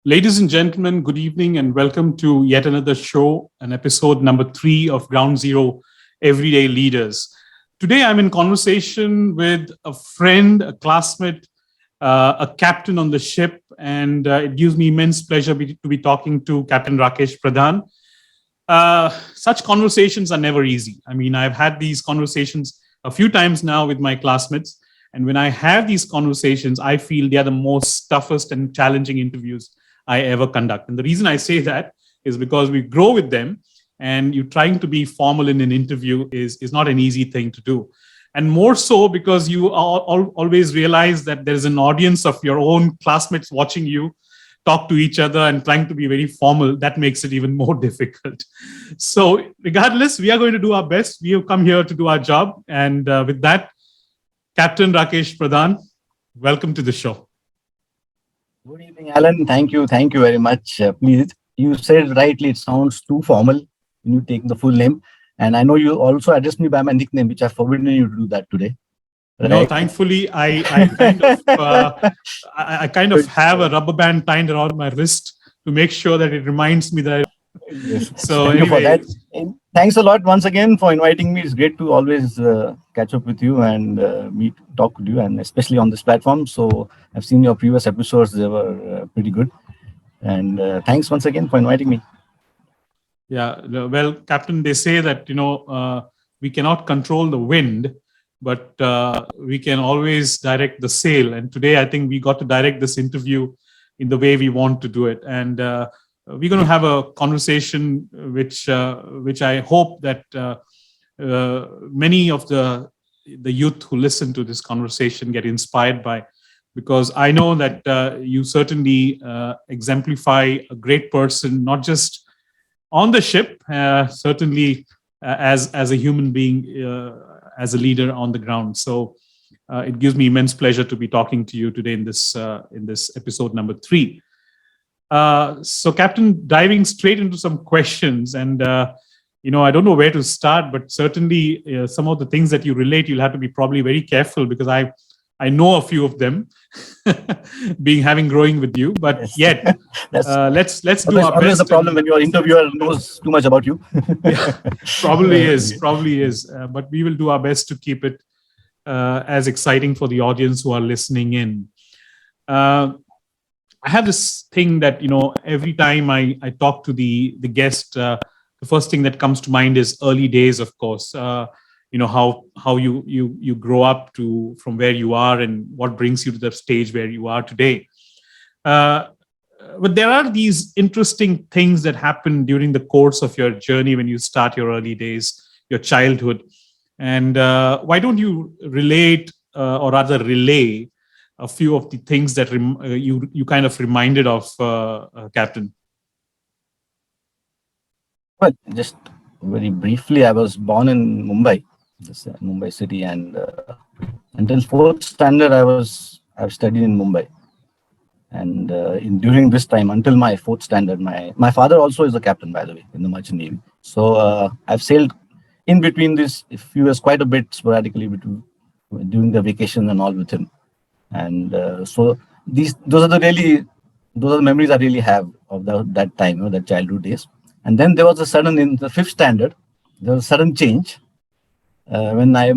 Ladies and gentlemen, good evening and welcome to yet another show, an episode number 3 of Ground Zero Everyday Leaders. Today, I'm in conversation with a friend, a classmate, a captain on the ship, and it gives me immense pleasure to be talking to Captain Rakesh Pradhan. Such conversations are never easy. I mean, I've had these conversations a few times now with my classmates, and when I have these conversations, I feel they are the most toughest and challenging interviews I ever conduct. And the reason I say that is because we grow with them, and you trying to be formal in an interview is not an easy thing to do. And more so because you always realize that there is an audience of your own classmates watching you talk to each other and trying to be very formal. That makes it even more difficult. So regardless, we are going to do our best. We have come here to do our job. And with that, Captain Rakesh Pradhan, welcome to the show. Good evening, Alan. Thank you very much. Please, you said rightly, it sounds too formal when you take the full name. And I know you also addressed me by my nickname, which I've forbidden you to do that today. Right? No, thankfully, I kind of have a rubber band tied around my wrist to make sure that it reminds me that. Yes. So thank you for that. And thanks a lot once again for inviting me. It's great to always catch up with you and talk with you, and especially on this platform. So I've seen your previous episodes; they were pretty good. And thanks once again for inviting me. Yeah, well, Captain, they say that we cannot control the wind, but we can always direct the sail. And today, I think we got to direct this interview in the way we want to do it. And we're going to have a conversation which I hope that many of the youth who listen to this conversation get inspired by, because I know that you certainly exemplify a great person, not just on the ship, certainly as a human being, as a leader on the ground. So it gives me immense pleasure to be talking to you today in this episode number 3. So, Captain, diving straight into some questions, and I don't know where to start, but certainly some of the things that you relate, you'll have to be probably very careful, because I know a few of them, having growing with you. But yet, let's do our best. Always the problem when your interviewer knows too much about you. Yeah, probably is. But we will do our best to keep it as exciting for the audience who are listening in. I have this thing that, every time I talk to the guest, the first thing that comes to mind is early days, of course. How you grow up from where you are and what brings you to the stage where you are today. But there are these interesting things that happen during the course of your journey when you start your early days, your childhood. And why don't you relate or rather relay a few of the things that you kind of reminded of, Captain? Well, just very briefly, I was born in Mumbai, Mumbai city, and until 4th standard, I've studied in Mumbai. And during this time, until my 4th standard, my father also is a captain, by the way, in the Merchant Navy. So I've sailed in between this few years quite a bit sporadically during the vacation and all with him. And so those are the memories I really have of that time, that childhood days. And then there was in the 5th standard, there was a sudden change when my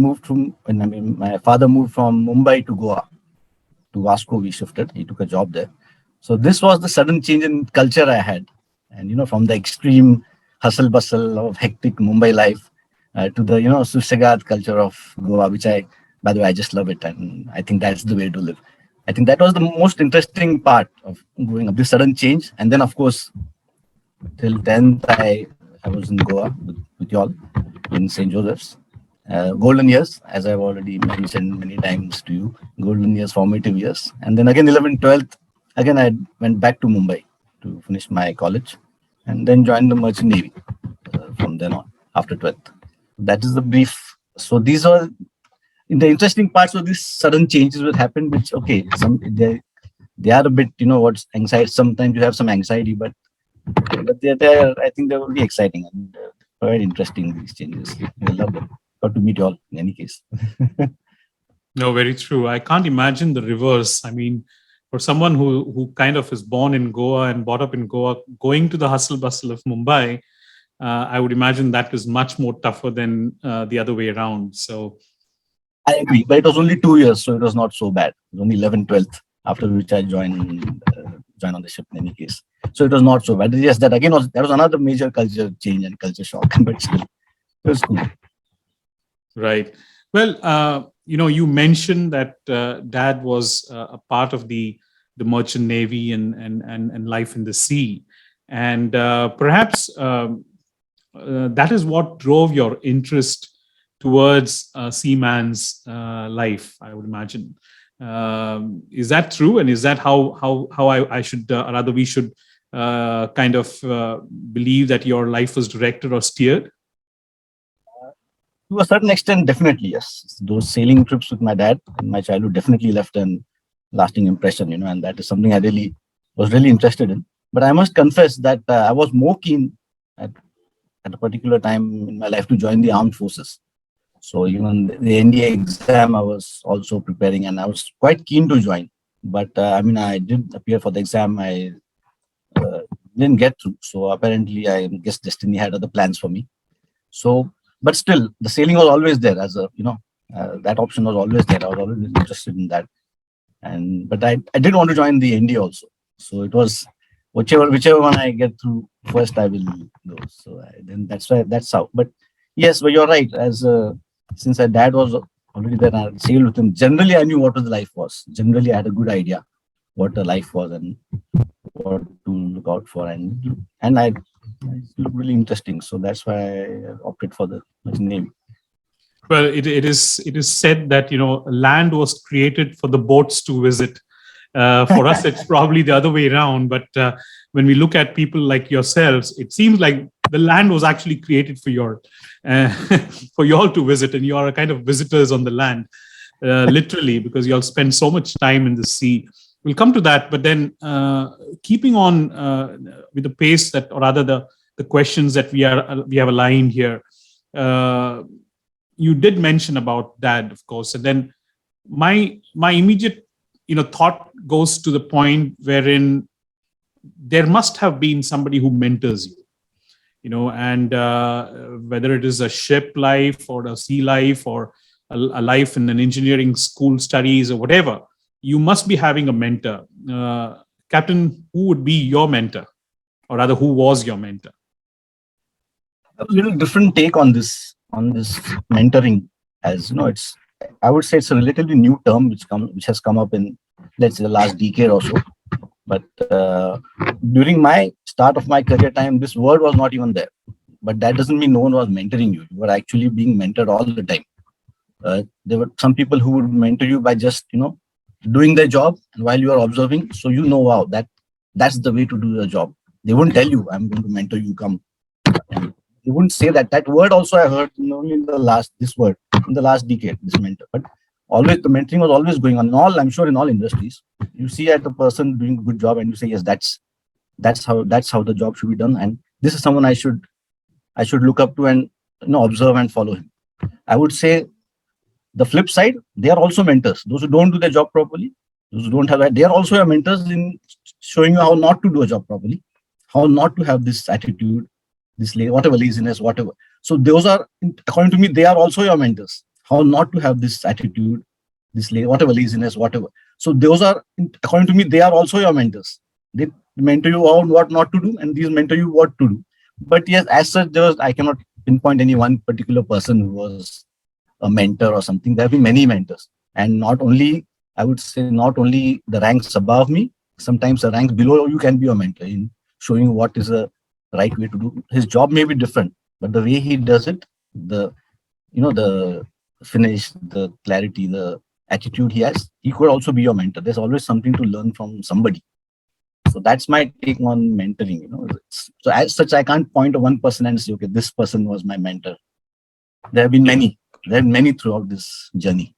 father moved from Mumbai to Goa. To Vasco, we shifted. He took a job there. So this was the sudden change in culture I had. And, from the extreme hustle bustle of hectic Mumbai life to the, Susegad culture of Goa, which by the way, I just love it. And I think that's the way to live. I think that was the most interesting part of growing up, this sudden change. And then, of course, till 10th, I was in Goa with you all in St. Joseph's. Golden years, as I've already mentioned many times to you, golden years, formative years. And then again, 11th, 12th, again, I went back to Mumbai to finish my college and then joined the Merchant Navy from then on, after 12th. That is the brief. So these are the interesting parts of these sudden changes that happen, which, okay, they are a bit, what's anxiety. Sometimes you have some anxiety, but I think they will be exciting and very interesting, these changes. I love them. Got to meet you all in any case. No, very true. I can't imagine the reverse. I mean, for someone who kind of is born in Goa and brought up in Goa, going to the hustle bustle of Mumbai, I would imagine that is much more tougher than the other way around. So I agree, but it was only 2 years, so it was not so bad. It was only 11th, 12th, after which I joined on the ship in any case. So it was not so bad. Yes, that again that was another major culture change and culture shock, but still, it was cool. right. Well, you mentioned that Dad was a part of the merchant navy and life in the sea, and perhaps that is what drove your interest towards seaman's life, I would imagine. Is that true? And is that how I should, rather we should kind of believe that your life was directed or steered? To a certain extent, definitely, yes. Those sailing trips with my dad in my childhood definitely left an lasting impression, and that is something I was really interested in. But I must confess that I was more keen at a particular time in my life to join the armed forces. So even the NDA exam, I was also preparing, and I was quite keen to join. But I did appear for the exam. I didn't get through. So apparently, I guess destiny had other plans for me. So, but still, the sailing was always there as that option was always there. I was always interested in that. But I did want to join the NDA also. So it was whichever one I get through first, I will go. So then that's how. But yes, but you're right. Since my dad was already there, I sailed with him. Generally, I knew what the life was. Generally, I had a good idea what the life was and what to look out for, and it looked really interesting. So that's why I opted for the name. Well, it is said that land was created for the boats to visit. For us, it's probably the other way around. But when we look at people like yourselves, it seems like the land was actually created for for y'all to visit, and you are a kind of visitors on the land, literally, because y'all spend so much time in the sea. We'll come to that, but then keeping on with the pace that, or rather the questions that we have aligned here. You did mention about Dad, of course, and then my immediate thought goes to the point wherein there must have been somebody who mentors you, and whether it is a ship life or a sea life or a life in an engineering school studies or whatever, you must be having a mentor. Captain, who would be your mentor, or rather, who was your mentor? A little different take on this mentoring, as I would say it's a relatively new term which has come up in, let's say, the last decade or so. But during my start of my career time, this word was not even there. But that doesn't mean no one was mentoring you. You were actually being mentored all the time. There were some people who would mentor you by just doing their job, and while you are observing, so wow, that's the way to do your job. They wouldn't tell you, I'm going to mentor you, come. And they wouldn't say that. That word also I heard only in the last decade, this mentor. But always the mentoring was always going on. I'm sure in all industries, you see at a person doing a good job and you say, yes, that's how the job should be done, and this is someone I should look up to and observe and follow him. I would say the flip side, they are also mentors. Those who don't do their job properly, those who don't have that, they are also your mentors in showing you how not to do a job properly, how not to have this attitude, this whatever laziness, whatever. So those are, according to me, they are also your mentors. How not to have this attitude, this whatever laziness, whatever. So those are, according to me, they are also your mentors. They mentor you on what not to do, and these mentor you what to do. But yes, as such, I cannot pinpoint any one particular person who was a mentor or something. There have been many mentors, and I would say not only the ranks above me, sometimes the ranks below you can be a mentor in showing you what is the right way to do. His job may be different, but the way he does it, the finish, the clarity, the attitude he has, he could also be your mentor. There's always something to learn from somebody. So that's my take on mentoring. So as such, I can't point to one person and say, okay, this person was my mentor. There have been many. There are many throughout this journey.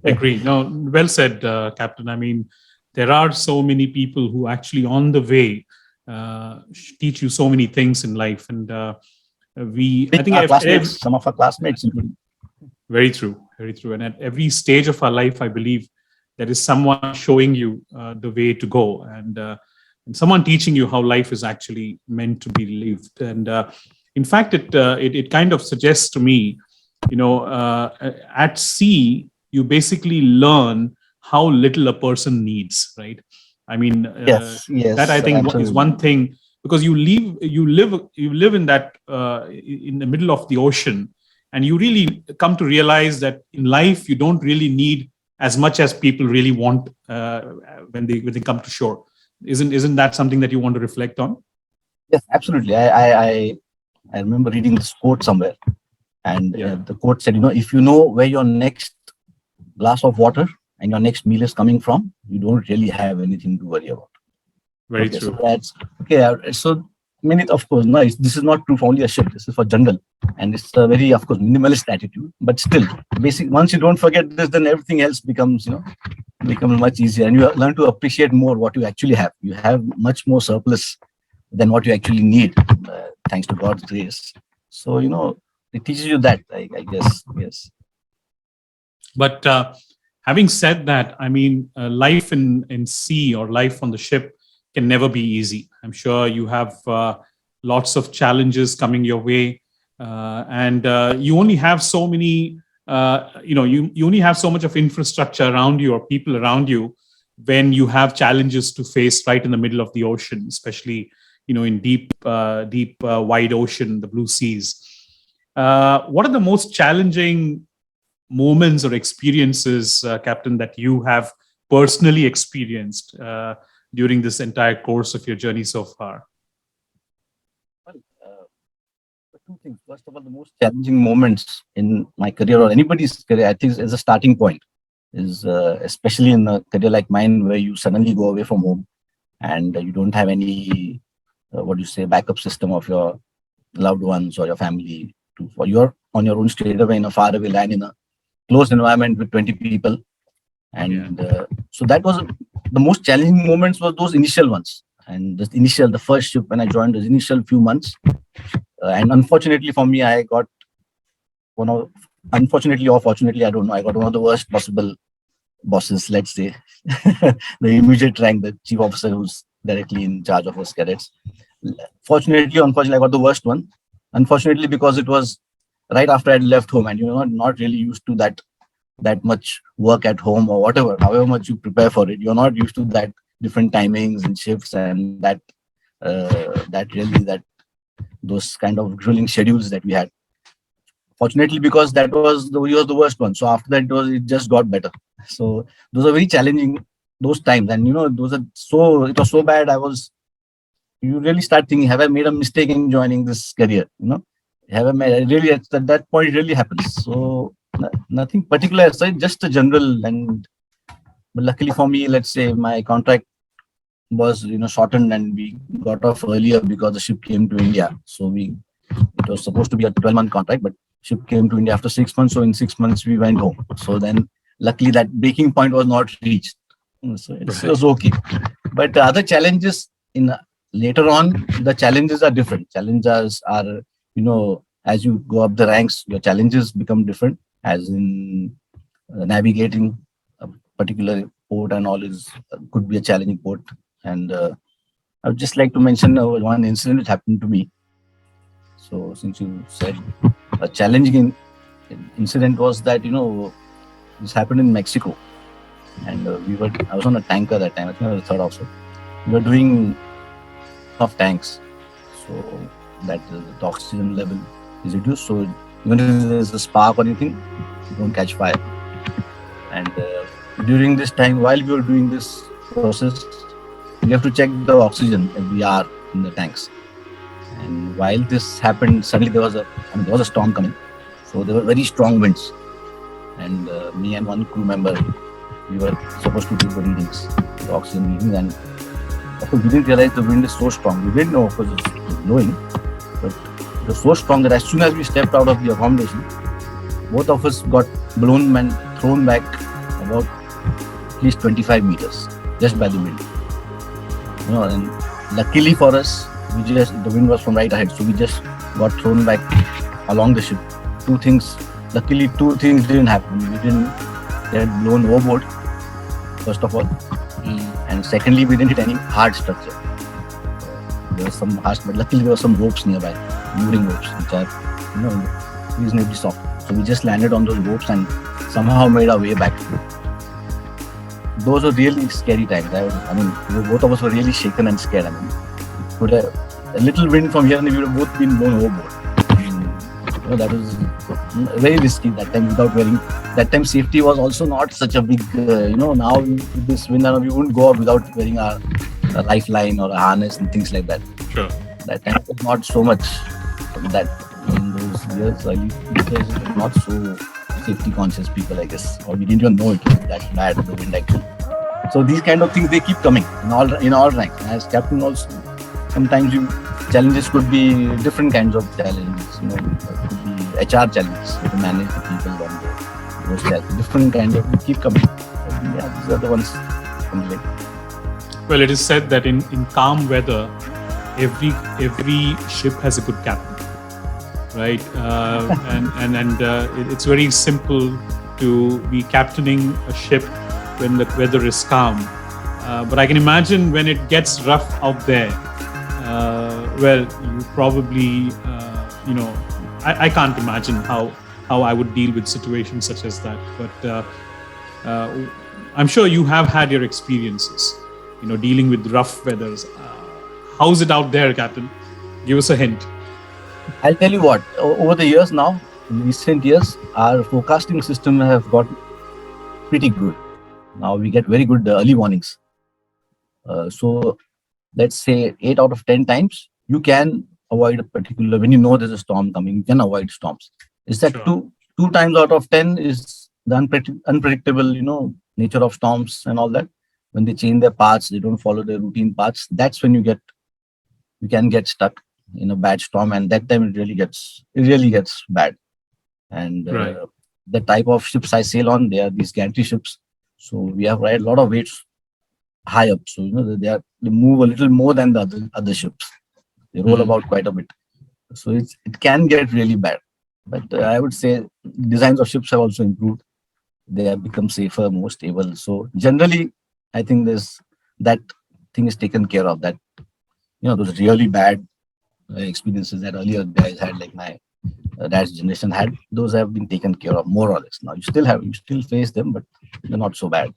Agree. No, well said, Captain. I mean, there are so many people who actually on the way teach you so many things in life, and I think some of our classmates. Very true, very true. And at every stage of our life, I believe there is someone showing you the way to go, and someone teaching you how life is actually meant to be lived. And in fact, it kind of suggests to me, at sea, you basically learn how little a person needs, right? I mean, Yes, that I yes, think is absolutely. one thing, because you live in that in the middle of the ocean, and you really come to realize that in life you don't really need as much as people really want when they come to shore. Isn't that something that you want to reflect on? Yes, absolutely. I remember reading this quote somewhere, and Yeah, the quote said, if you know where your next glass of water and your next meal is coming from, you don't really have anything to worry about. very Okay, so true. that's okay. So, I mean, of course, no, this is not true for only a ship. This is for jungle, and it's a very, of course, minimalist attitude. But still, basic. Once you don't forget this, then everything else becomes much easier, and you learn to appreciate more what you actually have. You have much more surplus than what you actually need, thanks to God's grace. So it teaches you that. I guess, yes. But having said that, I mean, life in sea or life on the ship can never be easy. I'm sure you have lots of challenges coming your way, and you only have so many. You only have so much of infrastructure around you or people around you when you have challenges to face right in the middle of the ocean, especially in deep, wide ocean, the blue seas. What are the most challenging moments or experiences, Captain, that you have personally experienced during this entire course of your journey so far? Well, two things. First of all, the most challenging moments in my career or anybody's career, I think, is a starting point. Is especially in a career like mine, where you suddenly go away from home and you don't have any backup system of your loved ones or your family for you're on your own straight away in a far away land in a closed environment with 20 people. And so that was the most challenging moments were those initial ones. And the first ship when I joined, those initial few months. And unfortunately for me, I got unfortunately or fortunately, I don't know, I got one of the worst possible bosses, let's say. The immediate rank, the chief officer who's directly in charge of us cadets. Fortunately, unfortunately, I got the worst one. Unfortunately, because it was right after I'd left home, and you're not really used to that much work at home or whatever. However much you prepare for it, you're not used to that different timings and shifts and that those kind of grueling schedules that we had. Fortunately, because that was the worst one. So after that, it just got better. So those are very challenging those times, and it was so bad. You really start thinking, have I made a mistake in joining this career? Have I made really at that point it really happens. So nothing particular aside, just a general. But luckily for me, let's say my contract was shortened and we got off earlier because the ship came to India. So it was supposed to be a 12-month contract, but ship came to India after 6 months. So in 6 months we went home. So then luckily that breaking point was not reached. So it was okay. But the other challenges later on, the challenges are different. Challenges are, as you go up the ranks, your challenges become different, as in navigating a particular port and all could be a challenging port. And I would just like to mention one incident that happened to me. So since you said a challenging incident was that, this happened in Mexico. And I was on a tanker that time. I think I was the third officer. We were doing of tanks, so that the oxygen level is reduced. So even if there's a spark or anything, you don't catch fire. And during this time, while we were doing this process, we have to check the oxygen every hour in the tanks. And while this happened, suddenly there was a storm coming. So there were very strong winds. And me and one crew member, we were supposed to do the readings, the oxygen readings, and of course we didn't realize the wind is so strong. We didn't know, of course, it was blowing, but it was so strong that as soon as we stepped out of the accommodation, both of us got blown and thrown back about at least 25 meters just by the wind. And luckily for us, the wind was from right ahead, so we just got thrown back along the ship. Luckily two things didn't happen. We didn't get blown overboard, first of all. Mm. And secondly, we didn't hit any hard structure. There was some harsh, but luckily there were some ropes nearby, mooring ropes, which are, reasonably soft. So we just landed on those ropes and somehow made our way back. Those were really scary times. Both of us were really shaken and scared. Could a little wind from here and we would have both been blown overboard. That was very risky that time without wearing. That time safety was also not such a big, now with this wind, we wouldn't go out without wearing a lifeline or a harness and things like that. Sure. That time was not so much that in those years, early years, not so safety conscious people, I guess, or we didn't even know it was that bad, the wind actually. So these kind of things, they keep coming in all ranks. As captain also, sometimes challenges could be different kinds of challenges. It could be HR challenges to manage the people on those challenges. Different kinds of keep coming. Yeah, these are the ones. Well, it is said that in calm weather, every ship has a good captain, right? And it's very simple to be captaining a ship when the weather is calm. But I can imagine when it gets rough out there. Well, you probably, I can't imagine how I would deal with situations such as that. But I'm sure you have had your experiences, dealing with rough weathers. How's it out there, Captain? Give us a hint. I'll tell you what, over the years now, in recent years, our forecasting system has got pretty good. Now we get very good early warnings. So let's say 8 out of 10 times, you can avoid a particular, when you know there's a storm coming, you can avoid storms. Is that Sure. two times out of 10 is the unpredictable, nature of storms and all that. When they change their paths, they don't follow their routine paths. That's when you can get stuck in a bad storm, and that time it really gets bad. And Right. the type of ships I sail on, they are these gantry ships. So we have a lot of weights high up. So they move a little more than the other ships. They roll about quite a bit. So it can get really bad. But I would say designs of ships have also improved. They have become safer, more stable. So generally, I think that thing is taken care of. That those really bad experiences that earlier guys had, like my dad's generation had, those have been taken care of more or less. Now you still face them, but they're not so bad.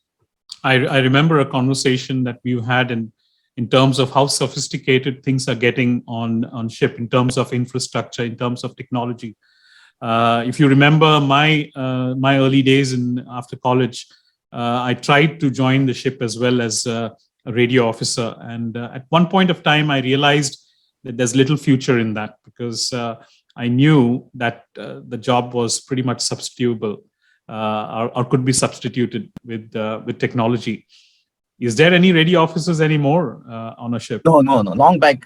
I remember a conversation that we had in terms of how sophisticated things are getting on ship, in terms of infrastructure, in terms of technology. If you remember my early days after college, I tried to join the ship as well as a radio officer. And at one point of time, I realized that there's little future in that, because I knew that the job was pretty much substitutable, or could be substituted with technology. Is there any radio officers anymore on a ship? No. Long back,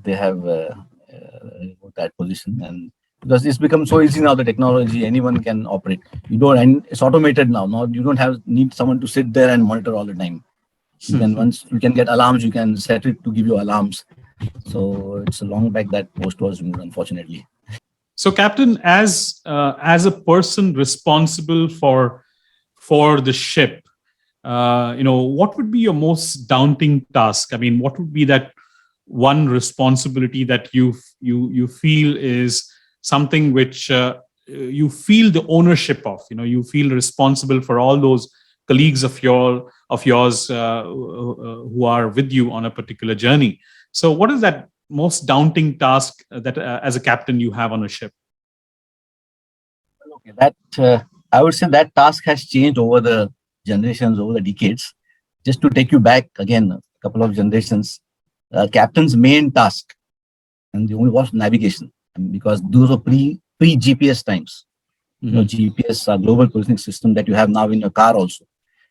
they have that position, and because it's become so easy now, the technology, anyone can operate. And it's automated now. Now you don't need someone to sit there and monitor all the time. Once you can get alarms, you can set it to give you alarms. So it's a long back that post was removed, unfortunately. So, Captain, as a person responsible for the ship, what would be your most daunting task? I mean, what would be that one responsibility that you feel is something which you feel the ownership of? You feel responsible for all those colleagues of yours who are with you on a particular journey. So, what is that most daunting task that as a captain you have on a ship? Okay, that I would say that task has changed over the generations, over the decades. Just to take you back again a couple of generations, captain's main task, and the only was navigation, because those were pre GPS times. GPS, a global positioning system that you have now in your car also.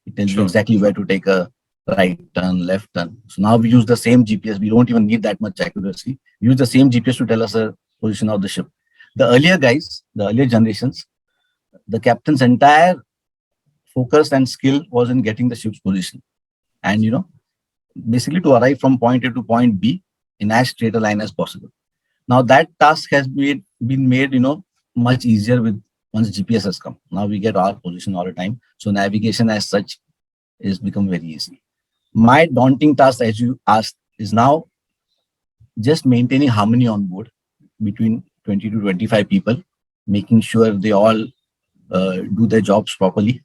It tells you exactly where to take a right turn, left turn. So now we use the same GPS. We don't even need that much accuracy. We use the same GPS to tell us the position of the ship. The earlier guys, the earlier generations, the captain's entire focus and skill was in getting the ship's position. And, basically to arrive from point A to point B in as straight a line as possible. Now that task has been made, much easier once GPS has come. Now we get our position all the time. So navigation as such is become very easy. My daunting task, as you asked, is now just maintaining harmony on board between 20 to 25 people, making sure they all do their jobs properly.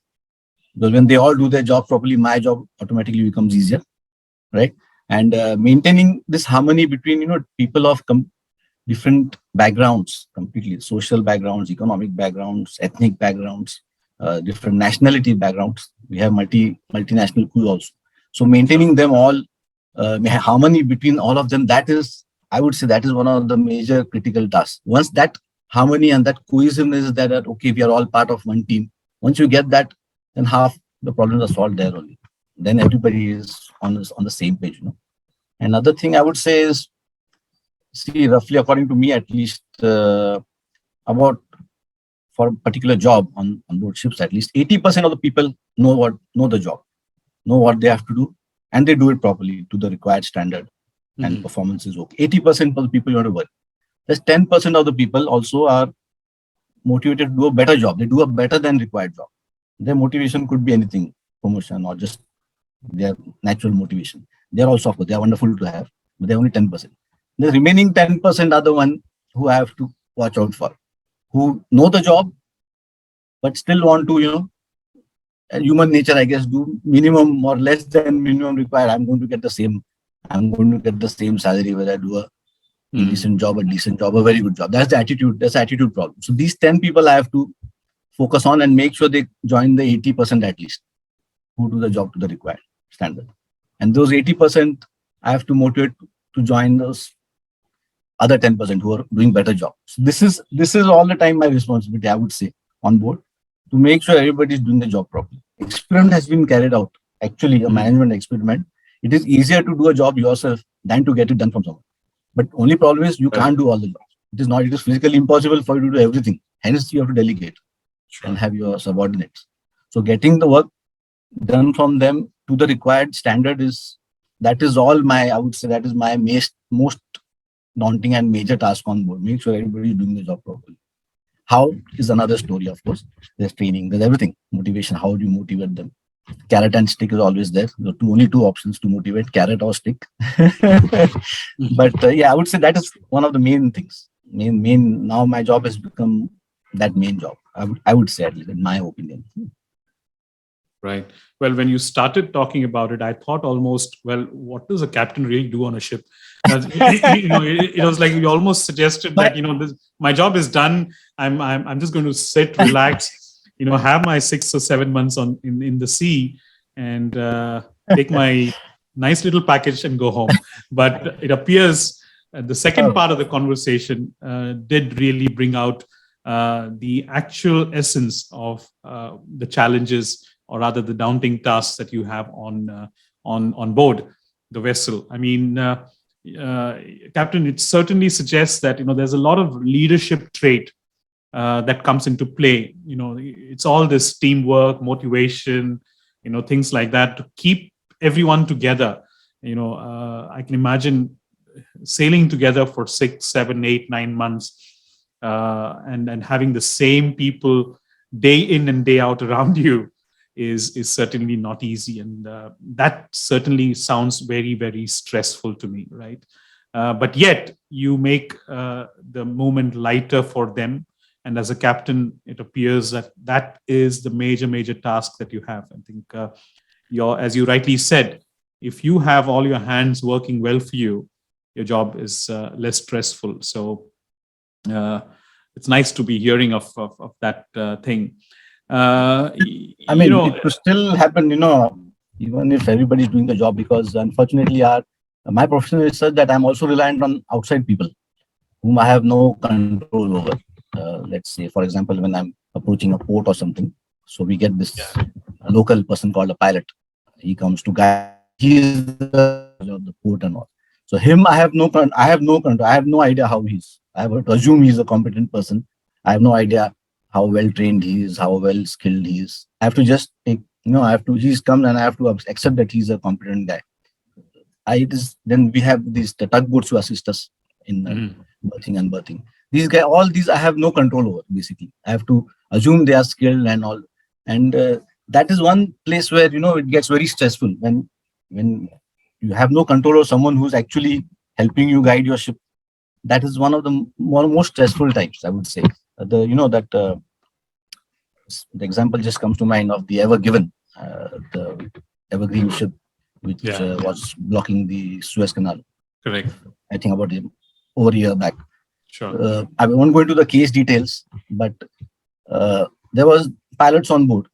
Because when they all do their job properly, my job automatically becomes easier, right? And maintaining this harmony between people of different backgrounds, completely social backgrounds, economic backgrounds, ethnic backgrounds, different nationality backgrounds. We have multinational crew also. So maintaining them all, harmony between all of them, that is, I would say, that is one of the major critical tasks. Once that harmony and that cohesiveness is there, that okay, we are all part of one team. Once you get that, then half the problems are solved there only. Then everybody is on the same page. Another thing I would say is, see, roughly according to me, at least, about for a particular job on board ships, at least 80% of the people know the job, know what they have to do, and they do it properly to the required standard, and performance is okay. 80% of the people you want to work. There's 10% of the people also are motivated to do a better job. They do a better than required job. Their motivation could be anything, promotion or just their natural motivation. They're also, of course, they're wonderful to have, but they're only 10%. The remaining 10% are the one who I have to watch out for, who know the job, but still want to, human nature, I guess, do minimum or less than minimum required. I'm going to get the same salary whether I do a decent job, a very good job. That's the attitude. That's the attitude problem. So these 10 people I have to focus on and make sure they join the 80% at least, who do the job to the required standard. And those 80% I have to motivate to join those other 10% who are doing better job. So this is all the time my responsibility, I would say, on board, to make sure everybody is doing the job properly. Experiment has been carried out, actually a management experiment. It is easier to do a job yourself than to get it done from someone. But only problem is you can't do all the jobs. It is physically impossible for you to do everything. Hence you have to delegate and have your subordinates. So getting the work done from them to the required standard I would say that is my most daunting and major task on board. Make sure everybody is doing the job properly. How is another story, of course. There's training, there's everything. Motivation, how do you motivate them? Carrot and stick is always there. There are only two options to motivate, carrot or stick. But yeah, I would say that is one of the main things. Now my job has become that main job. I would say, at least in my opinion. Right. Well, when you started talking about it, I thought almost, well, what does a captain really do on a ship? It was like you almost suggested that my job is done. I'm just going to sit, relax, have my 6 or 7 months in the sea, and take my nice little package and go home. But it appears the second part of the conversation did really bring out the actual essence of the challenges, or rather the daunting tasks that you have on board the vessel. I mean, Captain, it certainly suggests that there's a lot of leadership trait that comes into play. It's all this teamwork, motivation, things like that to keep everyone together. I can imagine sailing together for 6, 7, 8, 9 months, and having the same people day in and day out around you is certainly not easy, and that certainly sounds very, very stressful to me, right? But yet you make the moment lighter for them, and as a captain, it appears that is the major task that you have. I think as you rightly said, if you have all your hands working well for you, your job is less stressful. So it's nice to be hearing of that thing. It could still happen, even if everybody's doing the job, because unfortunately my profession is such that I'm also reliant on outside people whom I have no control over. Let's say, for example, when I'm approaching a port or something, so we get this local person called a pilot. He comes to guide. He's the port and all. So him, I have no control. I have no idea how he's. I have to assume he's a competent person. I have no idea how well trained he is, how well skilled he is. I have to just take, he's come and I have to accept that he's a competent guy. Then we have the tugboats who assist us in berthing and berthing. All these I have no control over, basically. I have to assume they are skilled and all. And that is one place where, it gets very stressful when you have no control over someone who's actually helping you guide your ship. That is one of the most stressful times, I would say. The example just comes to mind of the Ever Given, the Evergreen ship, which Yeah, was blocking the Suez Canal. correct. I think about over a year back. Sure. I won't go into the case details, but there was pilots on board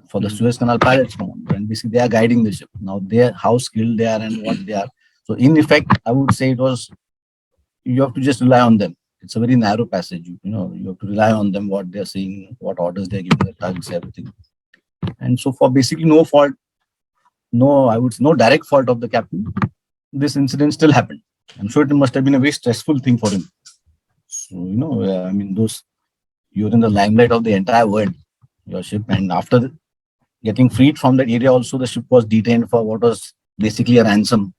for the Suez Canal pilots, and basically they are guiding the ship. Now, how skilled they are and what they are. So, in effect, I would say you have to just rely on them. It's a very narrow passage. You have to rely on them, what they're saying, what orders they're giving, the tugs, everything. And so, for basically no fault, I would say no direct fault of the captain, this incident still happened. I'm sure it must have been a very stressful thing for him. So, I mean, you're in the limelight of the entire world, your ship, and after getting freed from that area, also the ship was detained for what was basically a ransom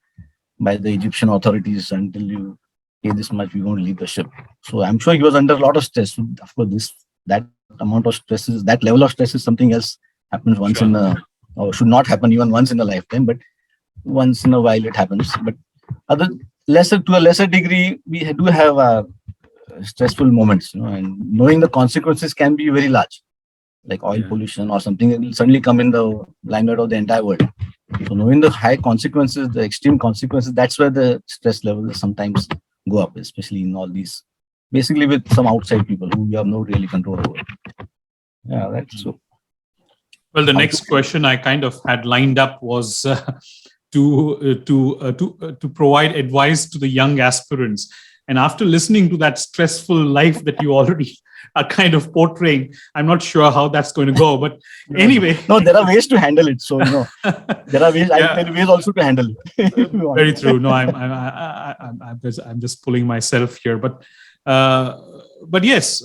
by the Egyptian authorities. Until you pay this much, we won't leave the ship. So I'm sure he was under a lot of stress. Of course, that amount of stress that level of stress is something else, happens once Sure. or should not happen even once in a lifetime, but once in a while it happens. But to a lesser degree, we do have stressful moments, and knowing the consequences can be very large, like oil Yeah. pollution or something that will suddenly come in the limelight of the entire world. So knowing the high consequences, the extreme consequences, that's where the stress levels sometimes go up, especially in all these, basically with some outside people who we have no really control over. Yeah, right. So, Well, the next question I kind of had lined up was to provide advice to the young aspirants. And after listening to that stressful life that you already are kind of portraying, I'm not sure how that's going to go. But anyway, no, there are ways to handle it. So there are ways. I'll tell you ways also to handle it. Very true. No, I'm just pulling myself here, but yes,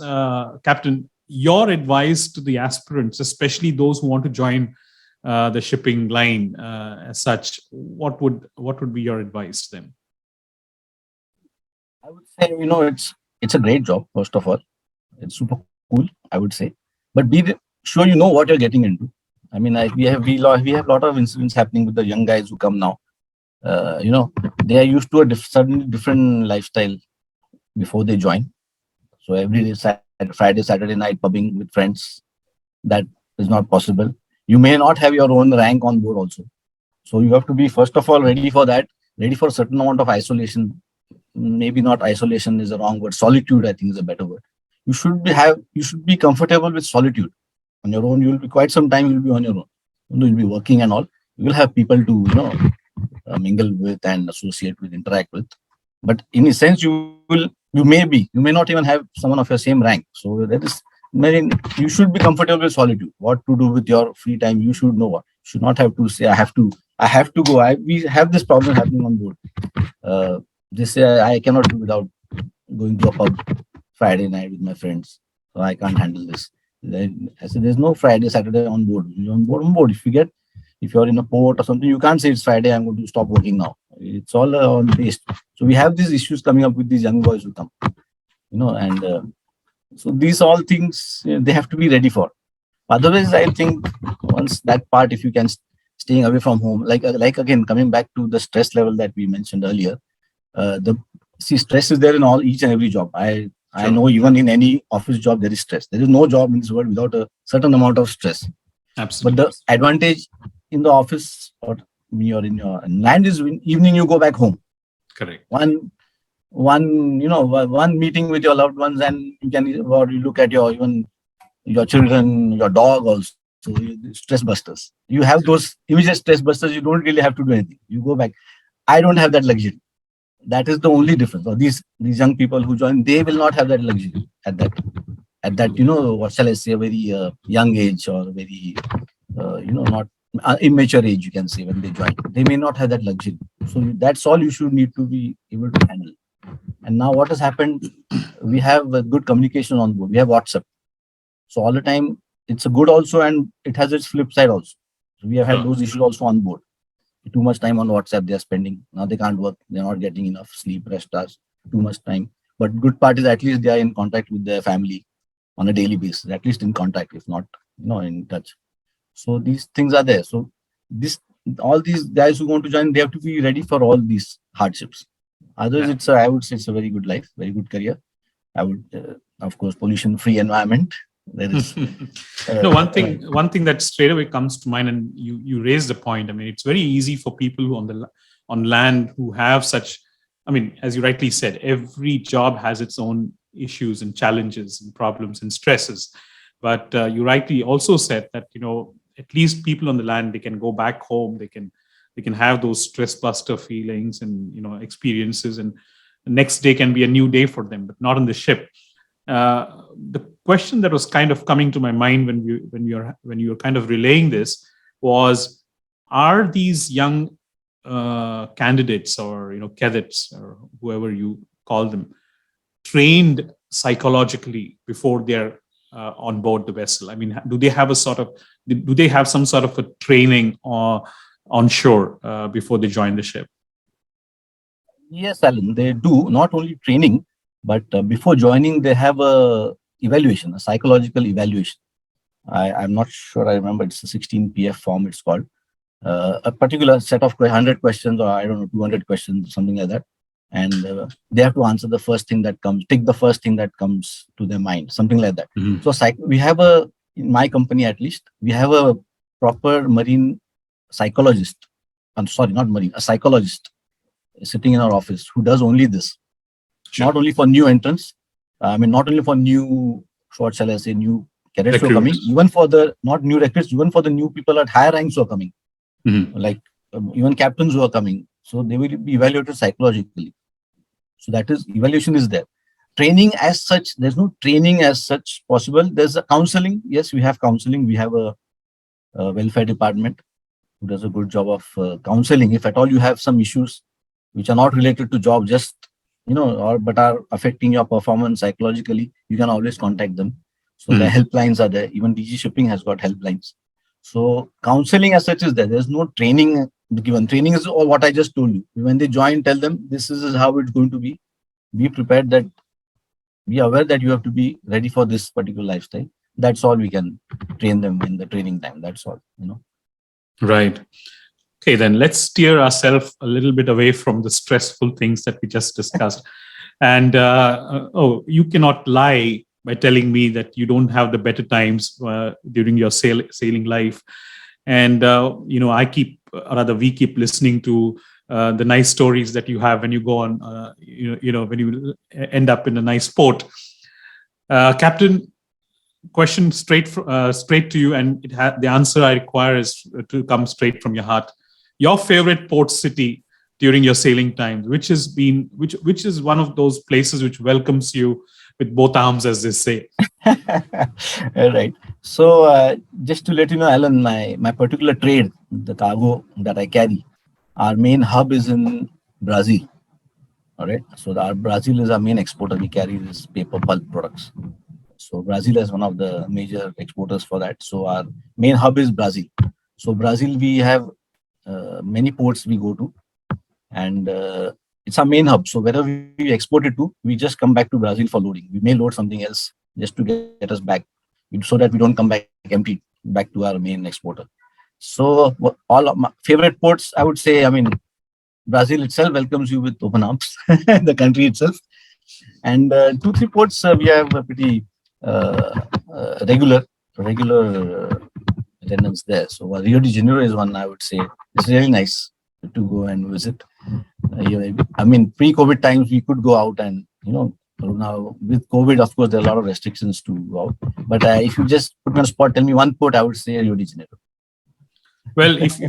Captain, your advice to the aspirants, especially those who want to join the shipping line as such, what would be your advice to them? I would say, it's a great job. First of all, it's super cool, I would say, but be sure you know what you're getting into. I mean, we have a lot of incidents happening with the young guys who come now. They are used to a suddenly different lifestyle before they join. So every day, Friday, Saturday night pubbing with friends, that is not possible. You may not have your own rank on board also. So you have to be, first of all, ready for that, ready for a certain amount of isolation. Maybe not isolation is the wrong word. Solitude, I think, is a better word. You should be comfortable with solitude. On your own, you'll be quite some time. You'll be on your own. You'll be working and all. You will have people to mingle with and associate with, interact with. But in a sense, you may not even have someone of your same rank. So that is, you should be comfortable with solitude. What to do with your free time, you should know what. You should not have to say, I have to go. We have this problem happening on board. They say I cannot do without going to a pub Friday night with my friends. So I can't handle this. Then I said, there's no Friday, Saturday on board. You're on board. If you're in a port or something, you can't say it's Friday, I'm going to stop working now. It's all on based. So we have these issues coming up with these young boys who come, and so these all things they have to be ready for. Otherwise, I think once that part, if you can staying away from home, like again, coming back to the stress level that we mentioned earlier, stress is there in each and every job. I know even in any office job, there is stress. There is no job in this world without a certain amount of stress. Absolutely. But the advantage in the office or when you're in your land is in evening you go back home. Correct. One meeting with your loved ones, and you can or you look at your children, your dog also. Stress busters. You have those immediate stress busters. You don't really have to do anything. You go back. I don't have that luxury. That is the only difference. Or these young people who join, they will not have that luxury at that what shall I say, a very young age or very not immature age, you can say, when they join. They may not have that luxury. So that's all you should need to be able to handle. And now what has happened, we have good communication on board. We have WhatsApp. So all the time, it's a good also, and it has its flip side also. So we have had those issues also on board. Too much time on WhatsApp they are spending. Now they can't work. They're not getting enough sleep, rest hours, too much time. But good part is at least they are in contact with their family on a daily basis, at least in contact, if not, in touch. So these things are there. So this all these guys who want to join, they have to be ready for all these hardships. Otherwise, Yeah. I would say it's a very good life, very good career. I would, of course, pollution-free environment. There is, No, uh, one thing that straight away comes to mind, and you raised the point. I mean, it's very easy for people who on land who have such. I mean, as you rightly said, every job has its own issues and challenges and problems and stresses. But you rightly also said that at least people on the land, they can go back home. They can have those stress buster feelings and experiences, and the next day can be a new day for them, but not on the ship. The question that was kind of coming to my mind when you're kind of relaying this was, are these young candidates or cadets or whoever you call them trained psychologically before they're on board the vessel? I mean, do they have some sort of a training or on shore before they join the ship? yes, Alan, they do not only training, but before joining, they have a psychological evaluation. I'm not sure. I remember it's a 16 PF form. It's called a particular set of 100 questions, or I don't know, 200 questions, something like that. And they have to answer the first thing that comes, take the first thing that comes to their mind, something like that. Mhm. So we have in my company at least, we have a proper marine psychologist. I'm sorry, not marine, a psychologist sitting in our office who does only this. Sure. Not only for new entrants, not only for new, what shall I say, new cadets who are coming, Recruits. even for the not new recruits, even for the new people at higher ranks who are coming, Mhm. like even captains who are coming. So they will be evaluated psychologically. So that is, evaluation is there. Training as such, there's no training as such possible. There's a counseling. Yes, we have counseling. We have a welfare department who does a good job of counseling. If at all you have some issues which are not related to job, just but are affecting your performance psychologically, you can always contact them. So the helplines are there. Even DG Shipping has got helplines. So counseling as such is there. There's no training given. Training is all what I just told you. When they join, tell them this is how it's going to be. Be prepared, that be aware that you have to be ready for this particular lifestyle. That's all we can train them in the training time. That's all. Right. Okay, then let's steer ourselves a little bit away from the stressful things that we just discussed. And you cannot lie by telling me that you don't have the better times during your sailing life. And we keep listening to the nice stories that you have when you go on, when you end up in a nice port. Captain, question straight to you, and the answer I require is to come straight from your heart. Your favorite port city during your sailing times, which is one of those places which welcomes you with both arms, as they say. All right. So just to let you know, Alan, my particular trade, the cargo that I carry, our main hub is in Brazil. All right. So our Brazil is our main exporter. We carry this paper pulp products. So Brazil is one of the major exporters for that. So our main hub is Brazil. So Brazil, we have many ports we go to, and it's our main hub. So wherever we export it to, we just come back to Brazil for loading. We may load something else just to get us back, so that we don't come back empty back to our main exporter. So all of my favorite ports, I would say, Brazil itself welcomes you with open arms, the country itself. And 2-3 ports we have a pretty regular attendance there. So Rio de Janeiro is one, I would say. It's really nice to go and visit. Pre-COVID times we could go out, and now with COVID, of course, there are a lot of restrictions to go out. But if you just put me on a spot, tell me one port, I would say Rio de Janeiro. Well, if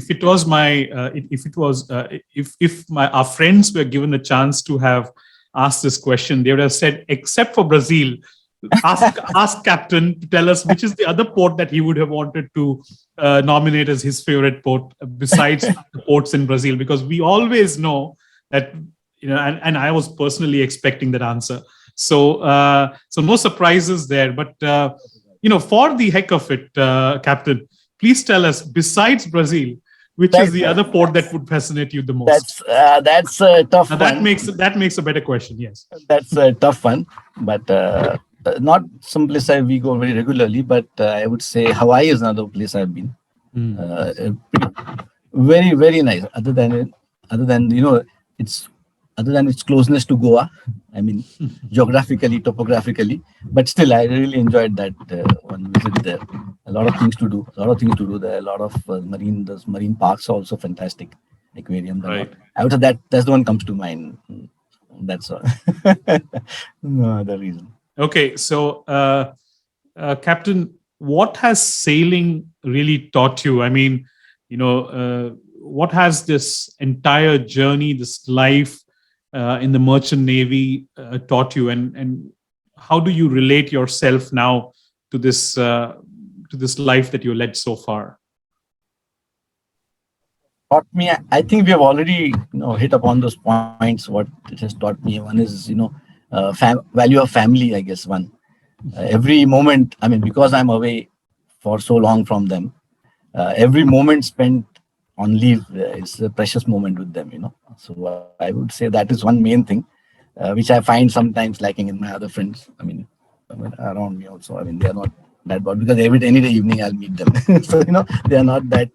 our friends were given a chance to have asked this question, they would have said, except for Brazil, ask Captain to tell us which is the other port that he would have wanted to nominate as his favorite port besides the ports in Brazil, because we always know that, and I was personally expecting that answer. So no surprises there. But for the heck of it, Captain, please tell us, besides Brazil, which is the other port that would fascinate you the most? That's a tough one. That makes a better question. Yes, that's a tough one, but not some place we go very regularly. But I would say Hawaii is another place I've been. Mm. Very very nice. Other than it's other than its closeness to Goa. I mean, geographically, topographically, but still, I really enjoyed that one visit there. A lot of things to do. A lot of things to do there. A lot of marine. Those marine parks are also fantastic. Aquariums and all. Right. I would say that's the one comes to mind. That's all. No other reason. Okay. So, Captain, what has sailing really taught you? I mean, what has this entire journey, this life in the merchant navy taught you, and how do you relate yourself now to this life that you led so far? Taught me. I think we have already hit upon those points. What it has taught me. One is value of family. I guess one. Every moment. I mean, because I'm away for so long from them, every moment spent on leave is a precious moment with them. So I would say that is one main thing, which I find sometimes lacking in my other friends. I mean, around me also. I mean, they are not that bad because every any day evening I'll meet them. So they are not that.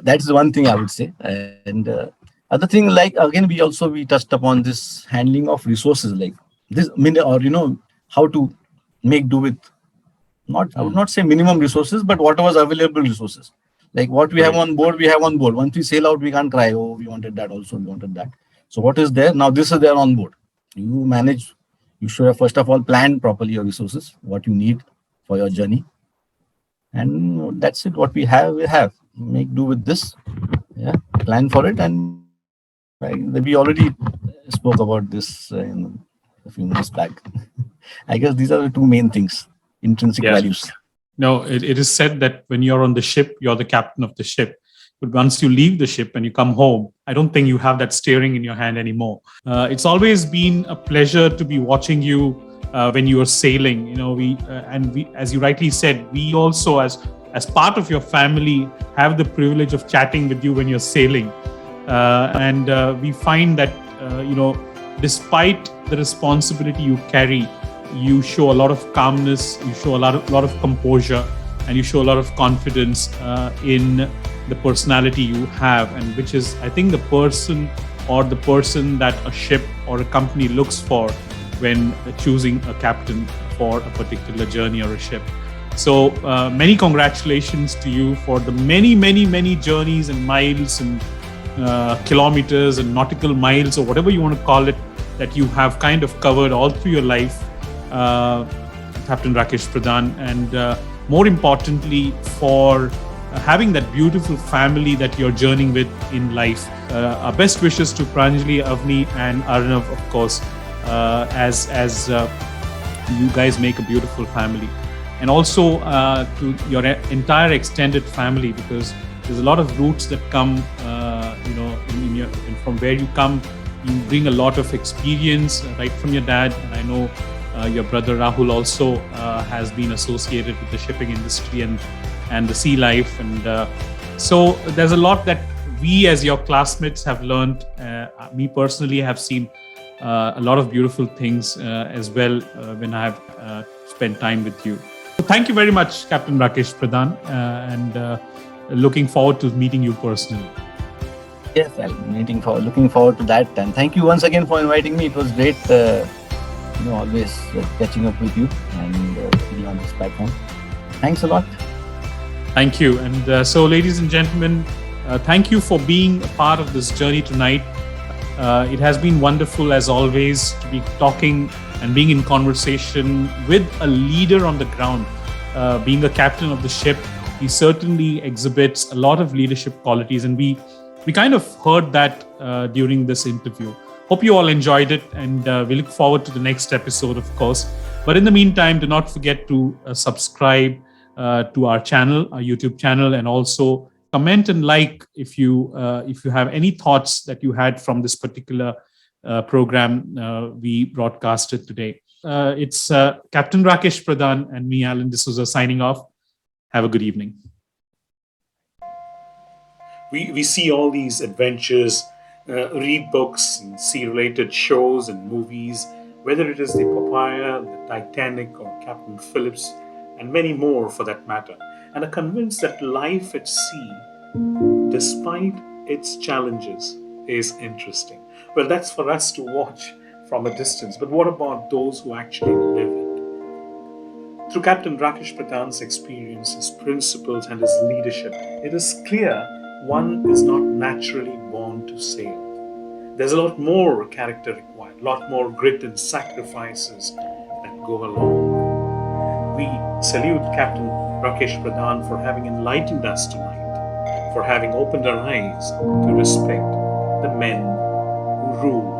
That's one thing I would say. And other thing, like again, we touched upon this handling of resources, like this, or how to make do with, not I would Mm. not say minimum resources, but whatever's available resources. Like what we have Right. on board, we have on board. Once we sail out, we can't cry, oh, we wanted that also, we wanted that. So what is there now? This is there on board. You manage. You should have first of all planned properly your resources, what you need for your journey, and that's it. What we have, we have. Make do with this. Yeah, plan for it, and we already spoke about this a few minutes back. I guess these are the two main things: intrinsic Yeah. values. No, it is said that when you're on the ship, you're the captain of the ship. But once you leave the ship and you come home, I don't think you have that steering in your hand anymore. It's always been a pleasure to be watching you when you are sailing. We, as you rightly said, we also, as part of your family, have the privilege of chatting with you when you're sailing, and we find that despite the responsibility you carry, you show a lot of calmness, you show a lot of composure, and you show a lot of confidence in the personality you have, and which is, I think, the person that a ship or a company looks for when choosing a captain for a particular journey or a ship. So many congratulations to you for the many journeys and miles and kilometers and nautical miles, or whatever you want to call it, that you have kind of covered all through your life, Captain Rakesh Pradhan, and more importantly, for having that beautiful family that you're journeying with in life. Our best wishes to Pranjali, Avni, and Arnav, of course, as you guys make a beautiful family, and also to your entire extended family, because there's a lot of roots that come, from where you come. You bring a lot of experience right from your dad, and I know your brother Rahul also has been associated with the shipping industry and the sea life, and so there's a lot that we as your classmates have learned. Me personally have seen a lot of beautiful things as well when I have spent time with you. So thank you very much, Captain Rakesh Pradhan, and looking forward to meeting you personally. Yes, looking forward to that. And thank you once again for inviting me. It was great, always catching up with you and being on this platform. Thanks a lot. Thank you. And so, ladies and gentlemen, thank you for being a part of this journey tonight. It has been wonderful, as always, to be talking and being in conversation with a leader on the ground. Being a captain of the ship, he certainly exhibits a lot of leadership qualities, and we kind of heard that during this interview. Hope you all enjoyed it, and we look forward to the next episode, of course. But in the meantime, do not forget to subscribe to our channel, our YouTube channel, and also comment and like if you have any thoughts that you had from this particular program we broadcasted today. It's Captain Rakesh Pradhan and me, Alan D'Souza, signing off. Have a good evening. We see all these adventures, read books, and see related shows and movies, whether it is the Papaya, the Titanic, or Captain Phillips, and many more for that matter. and are convinced that life at sea, despite its challenges, is interesting. Well, that's for us to watch from a distance, but what about those who actually live it? Through Captain Rakesh Pradhan's experience, his principles, and his leadership, it is clear one is not naturally born to sail. There's a lot more character required, a lot more grit and sacrifices that go along. We salute Captain Rakesh Pradhan for having enlightened us tonight, for having opened our eyes to respect the men who rule